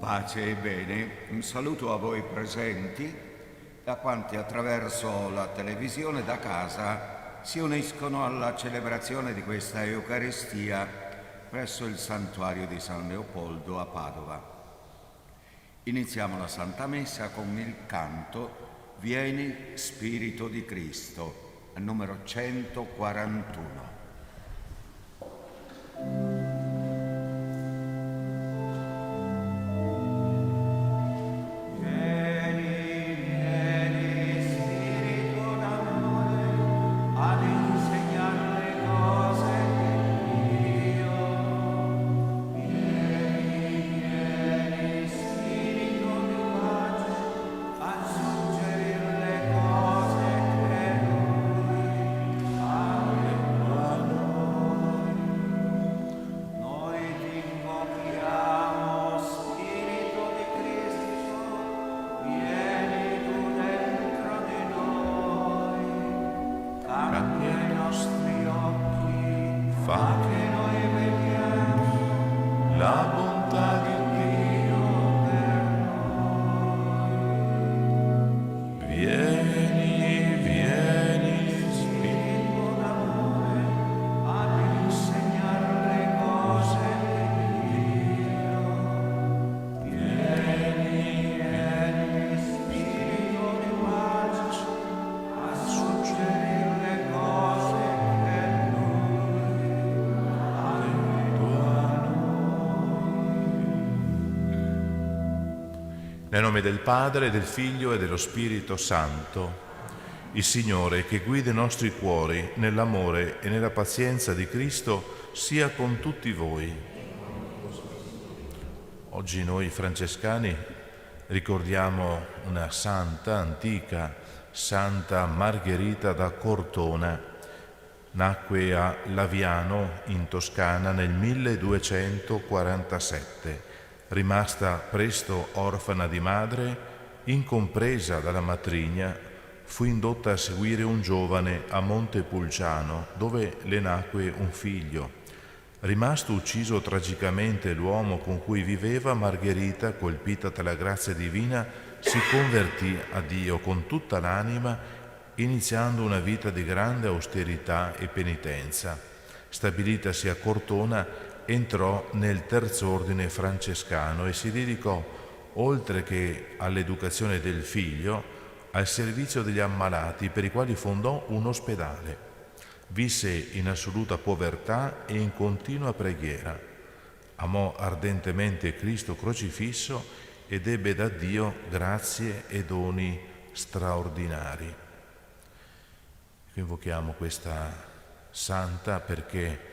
Pace e bene, un saluto a voi presenti e a quanti attraverso la televisione da casa si uniscono alla celebrazione di questa Eucaristia presso il santuario di San Leopoldo a Padova. Iniziamo la Santa Messa con il canto Vieni Spirito di Cristo, al numero 141. Nel nome del Padre, del Figlio e dello Spirito Santo, il Signore che guida i nostri cuori nell'amore e nella pazienza di Cristo sia con tutti voi. Oggi noi francescani ricordiamo una santa antica, Santa Margherita da Cortona. Nacque a Laviano, in Toscana, nel 1247. Rimasta presto orfana di madre, incompresa dalla matrigna, fu indotta a seguire un giovane a Montepulciano, dove le nacque un figlio. Rimasto ucciso tragicamente l'uomo con cui viveva, Margherita, colpita dalla grazia divina, si convertì a Dio con tutta l'anima, iniziando una vita di grande austerità e penitenza. Stabilitasi a Cortona, entrò nel terzo ordine francescano e si dedicò, oltre che all'educazione del figlio, al servizio degli ammalati, per i quali fondò un ospedale. Visse in assoluta povertà e in continua preghiera. Amò ardentemente Cristo crocifisso ed ebbe da Dio grazie e doni straordinari. Invochiamo questa santa perché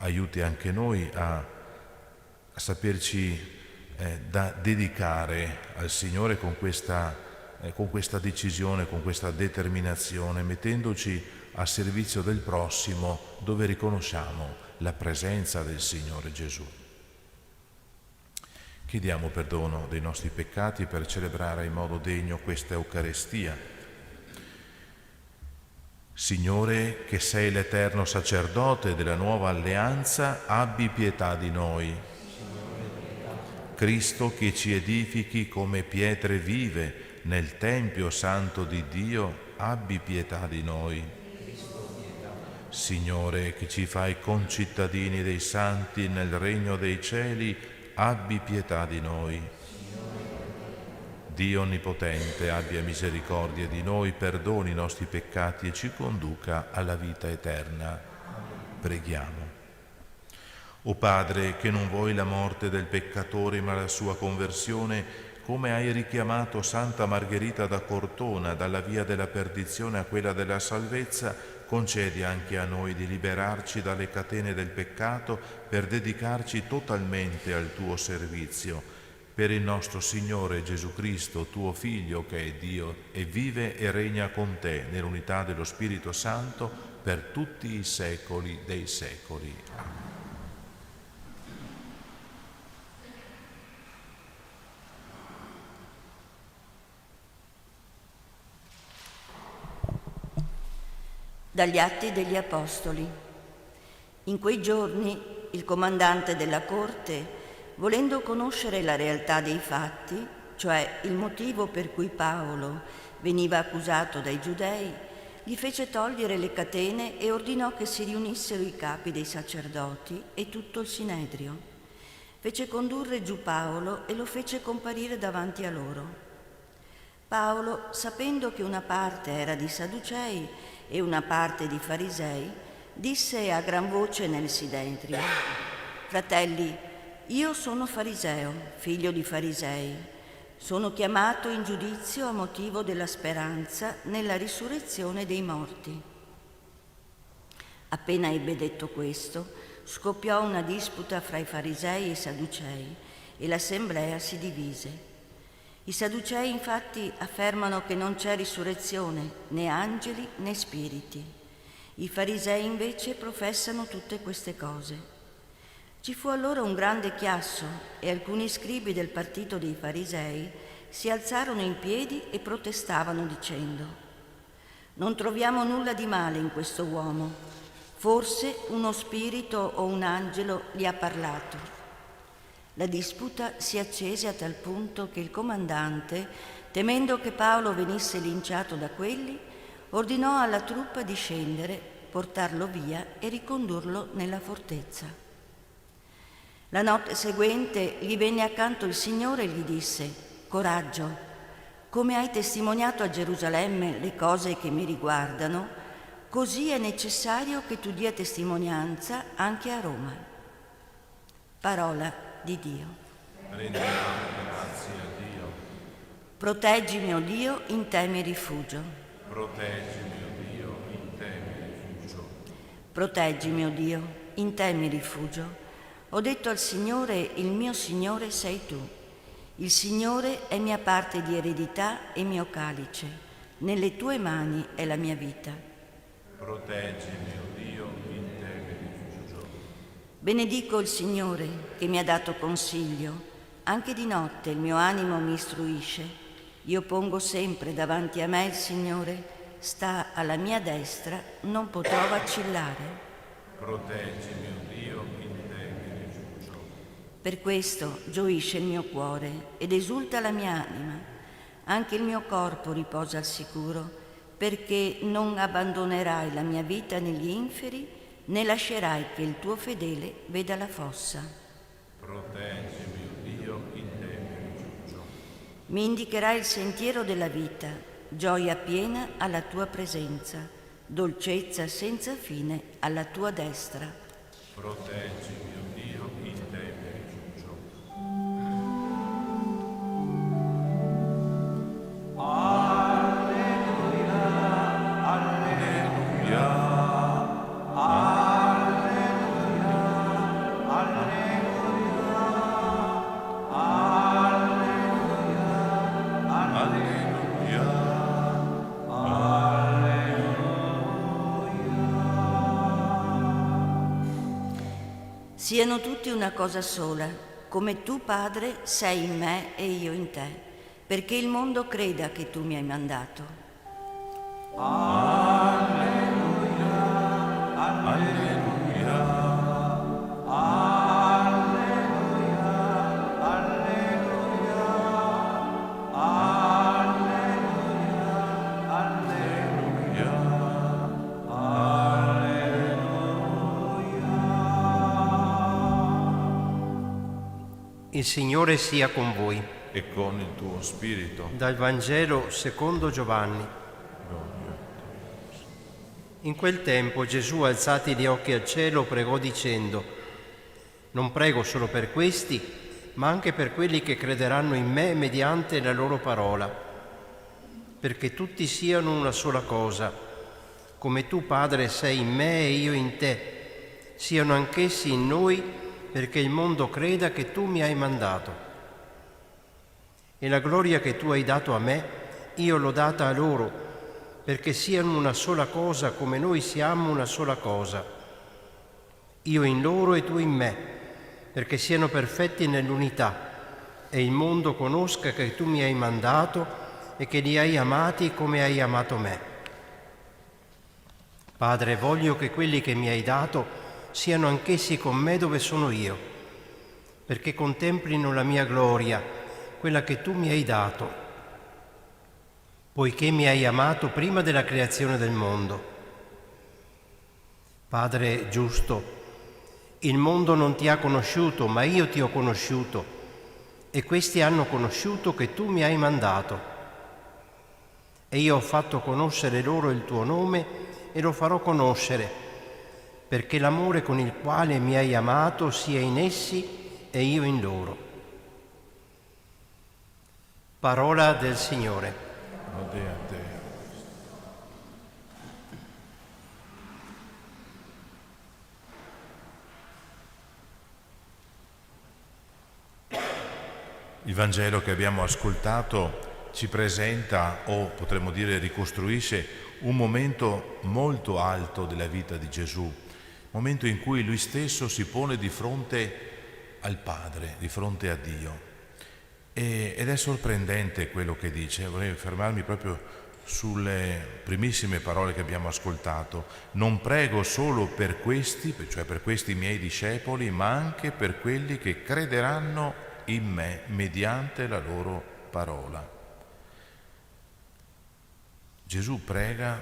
aiuti anche noi a saperci da dedicare al Signore con questa decisione, con questa determinazione, mettendoci a servizio del prossimo, dove riconosciamo la presenza del Signore Gesù. Chiediamo perdono dei nostri peccati per celebrare in modo degno questa Eucaristia. Signore, che sei l'eterno sacerdote della nuova alleanza, abbi pietà di noi. Cristo, che ci edifichi come pietre vive nel Tempio Santo di Dio, abbi pietà di noi. Signore, che ci fai concittadini dei santi nel regno dei cieli, abbi pietà di noi. Dio Onnipotente abbia misericordia di noi, perdoni i nostri peccati e ci conduca alla vita eterna. Preghiamo. O Padre, che non vuoi la morte del peccatore ma la sua conversione, come hai richiamato Santa Margherita da Cortona dalla via della perdizione a quella della salvezza, concedi anche a noi di liberarci dalle catene del peccato per dedicarci totalmente al tuo servizio. Per il nostro Signore Gesù Cristo, tuo Figlio, che è Dio e vive e regna con te nell'unità dello Spirito Santo per tutti i secoli dei secoli. Amen. Dagli Atti degli Apostoli. In quei giorni il comandante della corte volendo conoscere la realtà dei fatti, cioè il motivo per cui Paolo veniva accusato dai giudei, gli fece togliere le catene e ordinò che si riunissero i capi dei sacerdoti e tutto il Sinedrio. Fece condurre giù Paolo e lo fece comparire davanti a loro. Paolo, sapendo che una parte era di Sadducei e una parte di Farisei, disse a gran voce nel Sinedrio: «Fratelli, io sono fariseo, figlio di farisei. Sono chiamato in giudizio a motivo della speranza nella risurrezione dei morti». Appena ebbe detto questo, scoppiò una disputa fra i farisei e i sadducei e l'assemblea si divise. I sadducei infatti affermano che non c'è risurrezione, né angeli né spiriti. I farisei invece professano tutte queste cose. Ci fu allora un grande chiasso e alcuni scribi del partito dei farisei si alzarono in piedi e protestavano dicendo: «Non troviamo nulla di male in questo uomo. Forse uno spirito o un angelo gli ha parlato». La disputa si accese a tal punto che il comandante, temendo che Paolo venisse linciato da quelli, ordinò alla truppa di scendere, portarlo via e ricondurlo nella fortezza. La notte seguente gli venne accanto il Signore e gli disse: «Coraggio, come hai testimoniato a Gerusalemme le cose che mi riguardano, così è necessario che tu dia testimonianza anche a Roma». Parola di Dio. Rendiamo grazie a Dio. Proteggimi, o Dio, in te mi rifugio. Proteggimi, o Dio, in te mi rifugio. Proteggimi, o Dio, in te mi rifugio. Ho detto al Signore: il mio Signore sei tu. Il Signore è mia parte di eredità e mio calice. Nelle tue mani è la mia vita. Proteggimi, o Dio, in te mi rifugio. Benedico il Signore che mi ha dato consiglio. Anche di notte il mio animo mi istruisce. Io pongo sempre davanti a me il Signore. Sta alla mia destra, non potrò vacillare. Proteggimi, o Dio, in te mi rifugio. Per questo gioisce il mio cuore ed esulta la mia anima. Anche il mio corpo riposa al sicuro, perché non abbandonerai la mia vita negli inferi, né lascerai che il tuo fedele veda la fossa. Proteggimi, o Dio, in te mi rifugio. Mi indicherai il sentiero della vita, gioia piena alla tua presenza, dolcezza senza fine alla tua destra. Proteggimi, o Dio, in te mi rifugio. Alleluia, alleluia, alleluia, alleluia, alleluia. Siano tutti una cosa sola, come tu, Padre, sei in me e io in te, perché il mondo creda che tu mi hai mandato. Alleluia, alleluia, alleluia, alleluia, alleluia, alleluia. Il Signore sia con voi. E con il tuo spirito. Dal Vangelo secondo Giovanni. In quel tempo Gesù, alzati gli occhi al cielo, pregò dicendo: «Non prego solo per questi, ma anche per quelli che crederanno in me mediante la loro parola, perché tutti siano una sola cosa, come tu, Padre, sei in me e io in te, siano anch'essi in noi, perché il mondo creda che tu mi hai mandato. E la gloria che tu hai dato a me, io l'ho data a loro, perché siano una sola cosa come noi siamo una sola cosa. Io in loro e tu in me, perché siano perfetti nell'unità e il mondo conosca che tu mi hai mandato e che li hai amati come hai amato me. Padre, voglio che quelli che mi hai dato siano anch'essi con me dove sono io, perché contemplino la mia gloria, quella che tu mi hai dato, poiché mi hai amato prima della creazione del mondo. Padre giusto, il mondo non ti ha conosciuto, ma io ti ho conosciuto, e questi hanno conosciuto che tu mi hai mandato. E io ho fatto conoscere loro il tuo nome e lo farò conoscere, perché l'amore con il quale mi hai amato sia in essi e io in loro. Parola del Signore. Lode a te. Il Vangelo che abbiamo ascoltato ci presenta, o potremmo dire ricostruisce, un momento molto alto della vita di Gesù, momento in cui lui stesso si pone di fronte al Padre, di fronte a Dio. Ed è sorprendente quello che dice. Vorrei fermarmi proprio sulle primissime parole che abbiamo ascoltato. Non prego solo per questi, cioè per questi miei discepoli, ma anche per quelli che crederanno in me mediante la loro parola. Gesù prega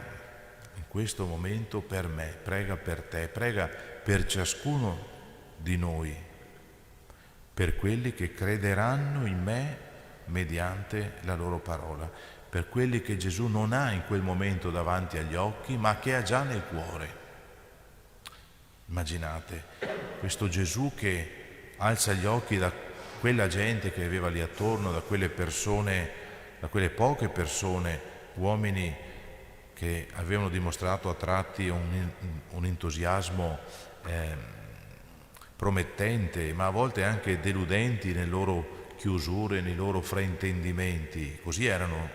in questo momento per me, prega per te, prega per ciascuno di noi, per quelli che crederanno in me mediante la loro parola, per quelli che Gesù non ha in quel momento davanti agli occhi, ma che ha già nel cuore. Immaginate questo Gesù che alza gli occhi da quella gente che aveva lì attorno, da quelle persone, da quelle poche persone, uomini che avevano dimostrato a tratti un entusiasmo promettente, ma a volte anche deludenti nelle loro chiusure, nei loro fraintendimenti. Così erano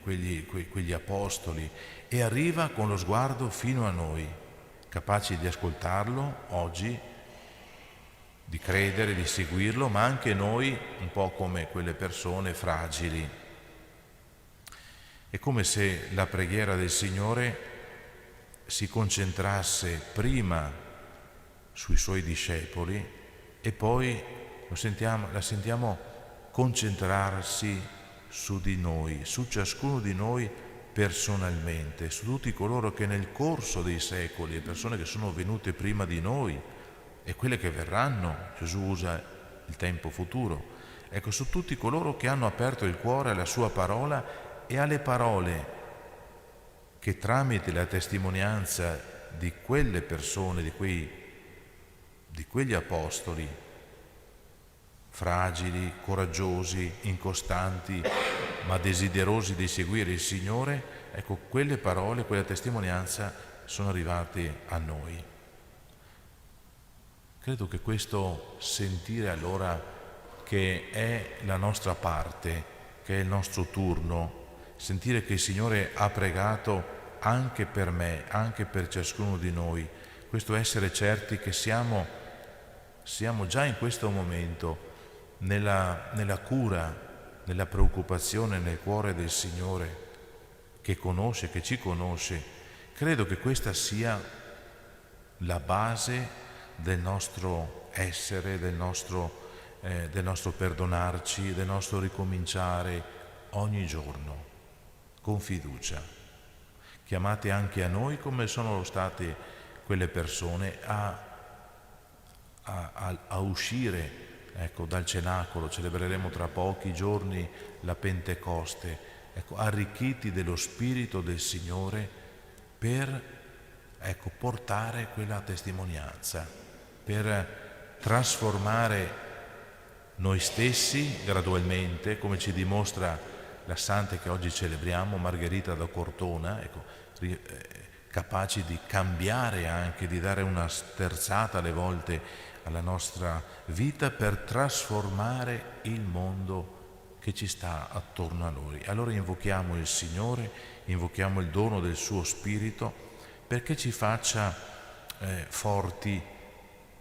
quegli apostoli, e arriva con lo sguardo fino a noi, capaci di ascoltarlo oggi, di credere, di seguirlo, ma anche noi un po' come quelle persone fragili. È come se la preghiera del Signore si concentrasse prima sui Suoi discepoli e poi la sentiamo concentrarsi su di noi, su ciascuno di noi personalmente, su tutti coloro che nel corso dei secoli, le persone che sono venute prima di noi e quelle che verranno, Gesù usa il tempo futuro, ecco, su tutti coloro che hanno aperto il cuore alla sua parola e alle parole che tramite la testimonianza di quelle persone, di quegli apostoli fragili, coraggiosi, incostanti, ma desiderosi di seguire il Signore, ecco, quelle parole, quella testimonianza sono arrivate a noi. Credo che questo sentire allora che è la nostra parte, che è il nostro turno, sentire che il Signore ha pregato anche per me, anche per ciascuno di noi, questo essere certi che siamo già in questo momento nella cura, nella preoccupazione nel cuore del Signore, che conosce, che ci conosce. Credo che questa sia la base del nostro essere, del nostro perdonarci, del nostro ricominciare ogni giorno con fiducia, chiamate anche a noi come sono state quelle persone a uscire, ecco, dal cenacolo. Celebreremo tra pochi giorni la Pentecoste, ecco, arricchiti dello Spirito del Signore per, ecco, portare quella testimonianza, per trasformare noi stessi gradualmente, come ci dimostra la santa che oggi celebriamo, Margherita da Cortona, ecco, capaci di cambiare anche, di dare una sterzata alle volte alla nostra vita per trasformare il mondo che ci sta attorno a noi. Allora invochiamo il Signore, invochiamo il dono del suo Spirito perché ci faccia forti,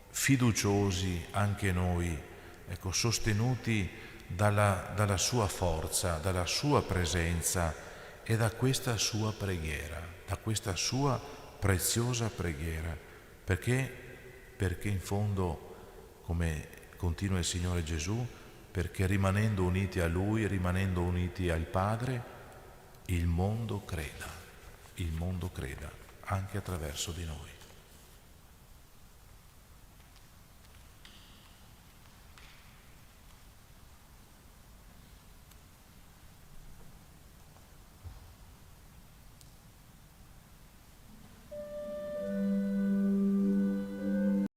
fiduciosi anche noi, ecco, sostenuti dalla sua forza, dalla sua presenza e da questa sua preghiera, da questa sua preziosa preghiera, perché in fondo, come continua il Signore Gesù, perché rimanendo uniti a Lui, rimanendo uniti al Padre, il mondo creda anche attraverso di noi.